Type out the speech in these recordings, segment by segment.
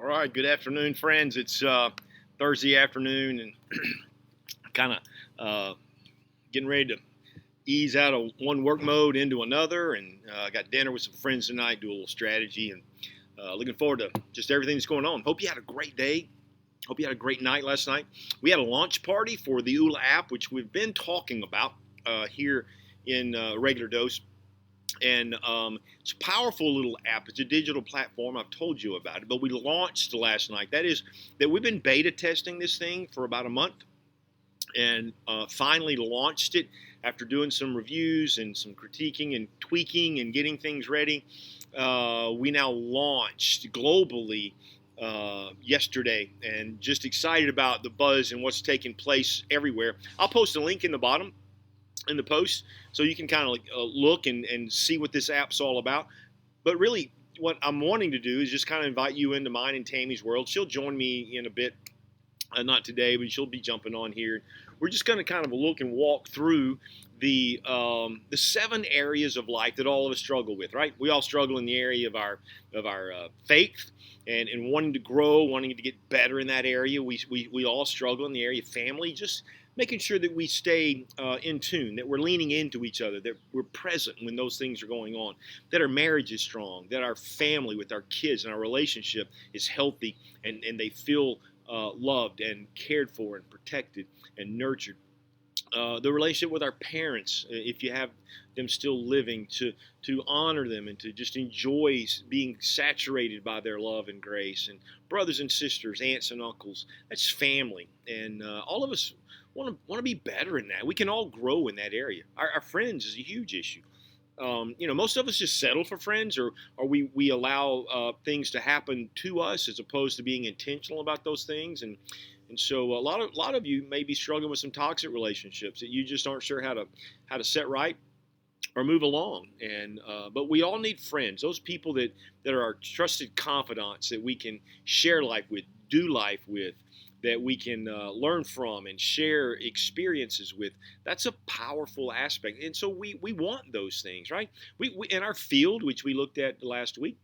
All right, good afternoon, friends. It's Thursday afternoon and kind of getting ready to ease out of one work mode into another. And I got dinner with some friends tonight, do a little strategy, and looking forward to just everything that's going on. Hope you had a great day. Hope you had a great night last night. We had a launch party for the ULA app, which we've been talking about here in Regular Dose. And it's a powerful little app. It's a digital platform. I've told you about it, but we launched last night. That is that we've been beta testing this thing for about a month, and finally launched it after doing some reviews and some critiquing and tweaking and getting things ready. We now launched globally yesterday, and just excited about the buzz and what's taking place everywhere. I'll post a link in the bottom in the post so you can kind of look and see what this app's all about. But really, what I'm wanting to do is just kind of invite you into mine and Tammy's world. She'll join me in a bit, not today, but she'll be jumping on here. We're just going to kind of look and walk through the 7 areas of life that all of us struggle with. Right? We all struggle in the area of our faith and wanting to grow, wanting to get better in that area. We all struggle in the area of family, just making sure that we stay in tune, that we're leaning into each other, that we're present when those things are going on, that our marriage is strong, that our family with our kids and our relationship is healthy, and they feel loved and cared for and protected and nurtured. The relationship with our parents, if you have them still living, to honor them and to just enjoy being saturated by their love and grace, and brothers and sisters, aunts and uncles. That's family, and all of us want to be better in that. We can all grow in that area. Our friends is a huge issue. Most of us just settle for friends, or we allow things to happen to us as opposed to being intentional about those things. And so a lot of you may be struggling with some toxic relationships that you just aren't sure how to set right or move along. And but we all need friends, those people that are our trusted confidants that we can share life with, do life with, that we can learn from and share experiences with. That's a powerful aspect. And so we want those things, right? We in our field, which we looked at last week,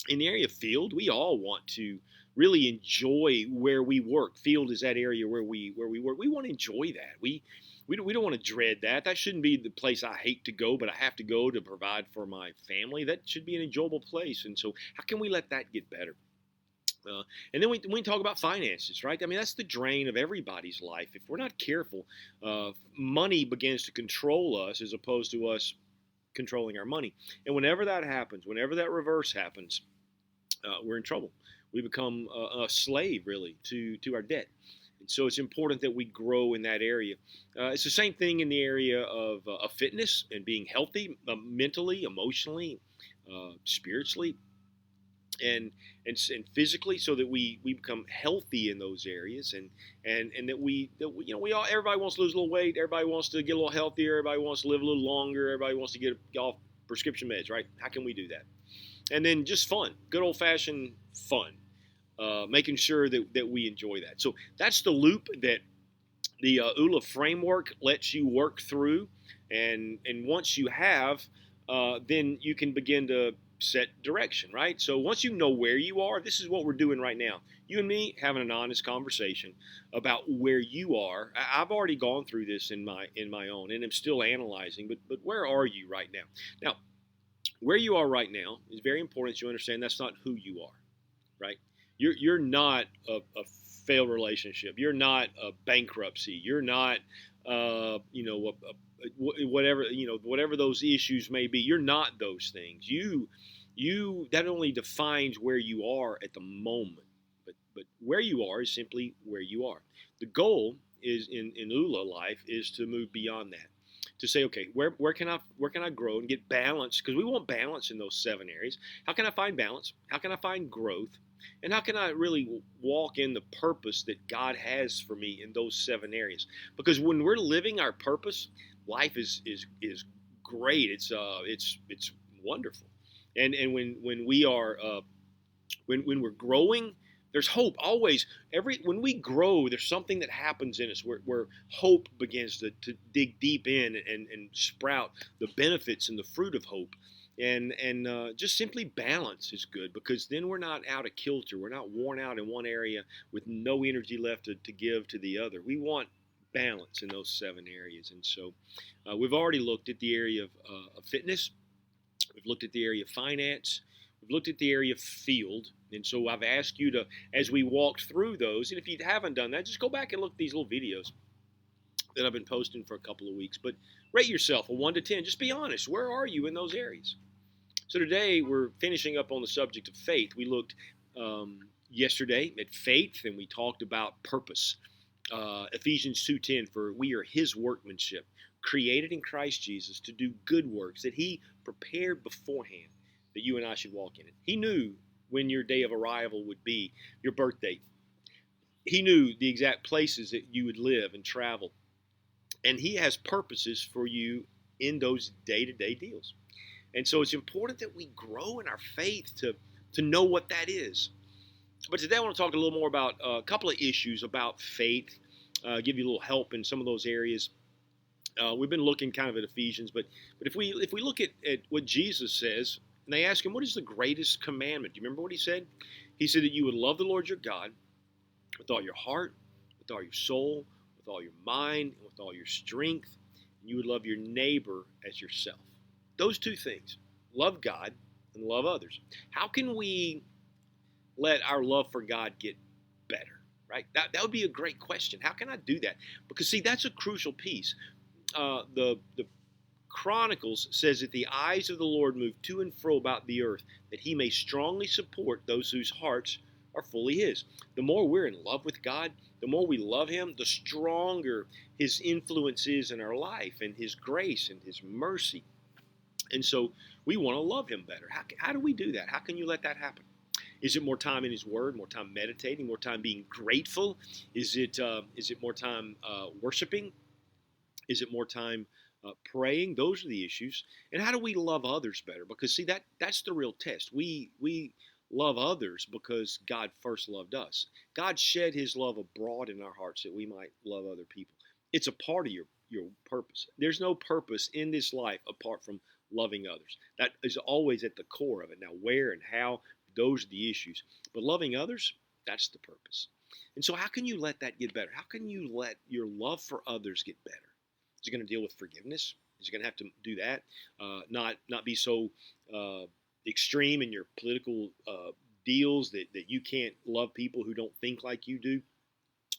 in the area of field, we all want to really enjoy where we work. Field is that area where we work. We want to enjoy that. We don't want to dread that. That shouldn't be the place I hate to go, but I have to go to provide for my family. That should be an enjoyable place. And so how can we let that get better? And then we talk about finances, right? I mean, that's the drain of everybody's life. If we're not careful, money begins to control us as opposed to us controlling our money. And whenever that happens, whenever that reverse happens, we're in trouble. We become a slave, really, to our debt. And so it's important that we grow in that area. It's the same thing in the area of fitness and being healthy, mentally, emotionally, spiritually, and physically, so that we become healthy in those areas, and that we all, everybody wants to lose a little weight, everybody wants to get a little healthier, everybody wants to live a little longer, everybody wants to get off prescription meds, right? How can we do that? And then just fun, good old fashioned fun, making sure that we enjoy that. So that's the loop that the ULA framework lets you work through, and once you have, then you can begin to set direction, right? So once you know where you are, this is what we're doing right now. You and me having an honest conversation about where you are. I've already gone through this in my own, and I'm still analyzing. But where are you right now? Now, where you are right now is very important. You understand that's not who you are, right? You're not a failed relationship. You're not a bankruptcy. You're not, whatever those issues may be. You're not those things. You that only defines where you are at the moment. But where you are is simply where you are. The goal is in ULA life is to move beyond that. To say, okay, where can I grow and get balance? Because we want balance in those 7 areas. How can I find balance? How can I find growth? And how can I really walk in the purpose that God has for me in those 7 areas? Because when we're living our purpose, life is great. It's wonderful. And when we are when we're growing, there's hope always. When we grow, there's something that happens in us where hope begins to dig deep in and sprout the benefits and the fruit of hope. And just simply balance is good, because then we're not out of kilter. We're not worn out in one area with no energy left to give to the other. We want balance in those 7 areas. And so we've already looked at the area of fitness. We've looked at the area of finance. We've looked at the area of field. And so I've asked you to, as we walked through those, and if you haven't done that, just go back and look at these little videos that I've been posting for a couple of weeks. But rate yourself a 1 to 10. Just be honest. Where are you in those areas? So today we're finishing up on the subject of faith. We looked yesterday at faith, and we talked about purpose. Ephesians 2:10, for we are his workmanship, created in Christ Jesus to do good works that he prepared beforehand that you and I should walk in it. He knew when your day of arrival would be, your birth date. He knew the exact places that you would live and travel. And he has purposes for you in those day-to-day deals. And so it's important that we grow in our faith to know what that is. But today I want to talk a little more about a couple of issues about faith, give you a little help in some of those areas. We've been looking kind of at Ephesians, but if we look at what Jesus says, and they ask him, what is the greatest commandment? Do you remember what he said? He said that you would love the Lord your God with all your heart, with all your soul, with all your mind, and with all your strength, and you would love your neighbor as yourself. Those two things, love God and love others. How can we let our love for God get better, right? That would be a great question. How can I do that? Because, see, that's a crucial piece. The Chronicles says that the eyes of the Lord move to and fro about the earth, that he may strongly support those whose hearts are fully his. The more we're in love with God, the more we love him, the stronger his influence is in our life, and his grace and his mercy. And so we want to love him better. How do we do that? How can you let that happen? Is it more time in his word, more time meditating, more time being grateful? Is it more time worshiping? Is it more time praying? Those are the issues. And how do we love others better? Because, see, that's the real test. We love others because God first loved us. God shed his love abroad in our hearts that we might love other people. It's a part of your purpose. There's no purpose in this life apart from loving others. That is always at the core of it. Now, where and how, those are the issues. But loving others, that's the purpose. And so how can you let that get better? How can you let your love for others get better? Is it going to deal with forgiveness? Is it going to have to do that? Not be so extreme in your political deals that you can't love people who don't think like you do?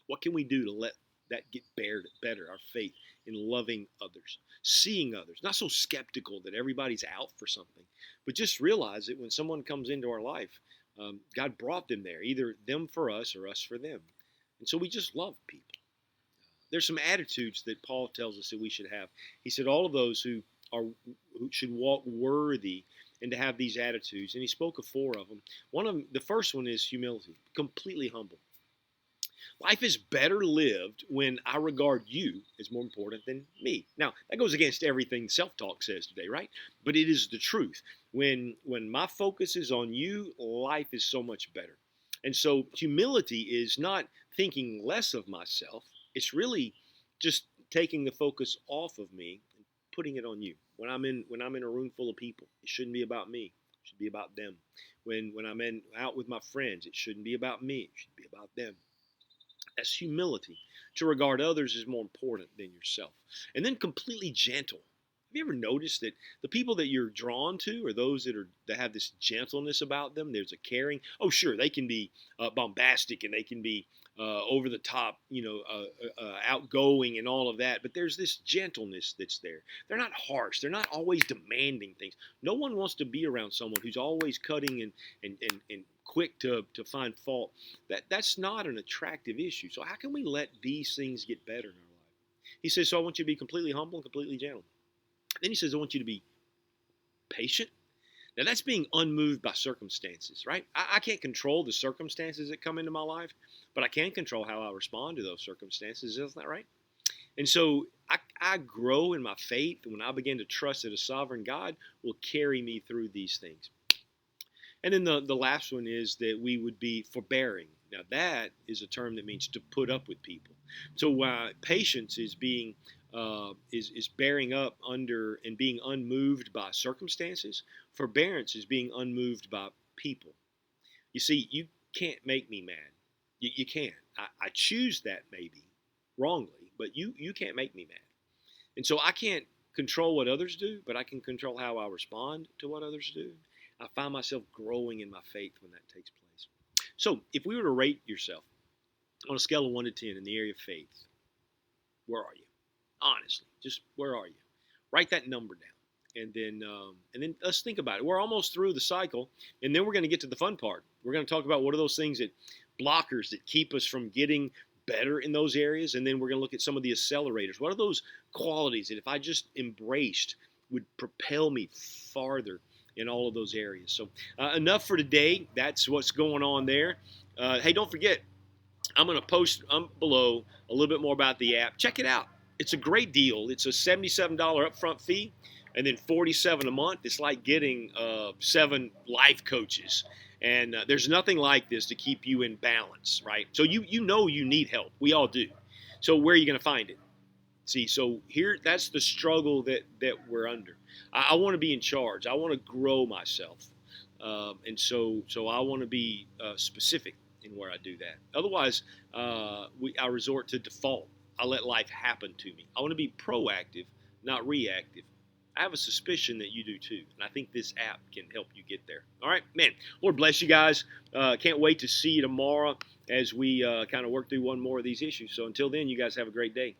What can we do to let that get better, our faith in loving others, seeing others, not so skeptical that everybody's out for something, but just realize that when someone comes into our life, God brought them there, either them for us or us for them. And so we just love people. There's some attitudes that Paul tells us that we should have. He said all of those who should walk worthy and to have these attitudes. And he spoke of 4 of them. The first one is humility, completely humble. Life is better lived when I regard you as more important than me. Now, that goes against everything self-talk says today, right? But it is the truth. When my focus is on you, life is so much better. And so humility is not thinking less of myself. It's really just taking the focus off of me and putting it on you. When I'm in a room full of people, it shouldn't be about me. It should be about them. When I'm out with my friends, it shouldn't be about me. It should be about them. That's humility. To regard others as more important than yourself. And then completely gentle. Have you ever noticed that the people that you're drawn to are those that have this gentleness about them? There's a caring. Oh, sure, they can be bombastic and they can be over the top, outgoing and all of that. But there's this gentleness that's there. They're not harsh. They're not always demanding things. No one wants to be around someone who's always cutting and quick to find fault. That's not an attractive issue. So how can we let these things get better in our life? He says, so I want you to be completely humble and completely gentle. Then he says, I want you to be patient. Now that's being unmoved by circumstances, right? I can't control the circumstances that come into my life, but I can control how I respond to those circumstances. Isn't that right? And so I grow in my faith when I begin to trust that a sovereign God will carry me through these things. And then the last one is that we would be forbearing. Now that is a term that means to put up with people. So patience is being is bearing up under and being unmoved by circumstances. Forbearance is being unmoved by people. You see, you can't make me mad. You can't. I choose that maybe wrongly, but you can't make me mad. And so I can't control what others do, but I can control how I respond to what others do. I find myself growing in my faith when that takes place. So if we were to rate yourself on a scale of 1 to 10 in the area of faith, where are you? Honestly, just where are you? Write that number down, and then let's think about it. We're almost through the cycle, and then we're going to get to the fun part. We're going to talk about what are those things that blockers that keep us from getting better in those areas, and then we're going to look at some of the accelerators. What are those qualities that if I just embraced would propel me farther in all of those areas? So enough for today. That's what's going on there. Hey, don't forget, I'm going to post below a little bit more about the app. Check it out. It's a great deal. It's a $77 upfront fee and then $47 a month. It's like getting 7 life coaches. And there's nothing like this to keep you in balance, right? So you know you need help. We all do. So where are you going to find it? See, so here, that's the struggle that we're under. I want to be in charge. I want to grow myself. And so I want to be specific in where I do that. Otherwise, I resort to default. I let life happen to me. I want to be proactive, not reactive. I have a suspicion that you do too, and I think this app can help you get there. All right, man, Lord bless you guys. Can't wait to see you tomorrow as we kind of work through one more of these issues. So until then, you guys have a great day.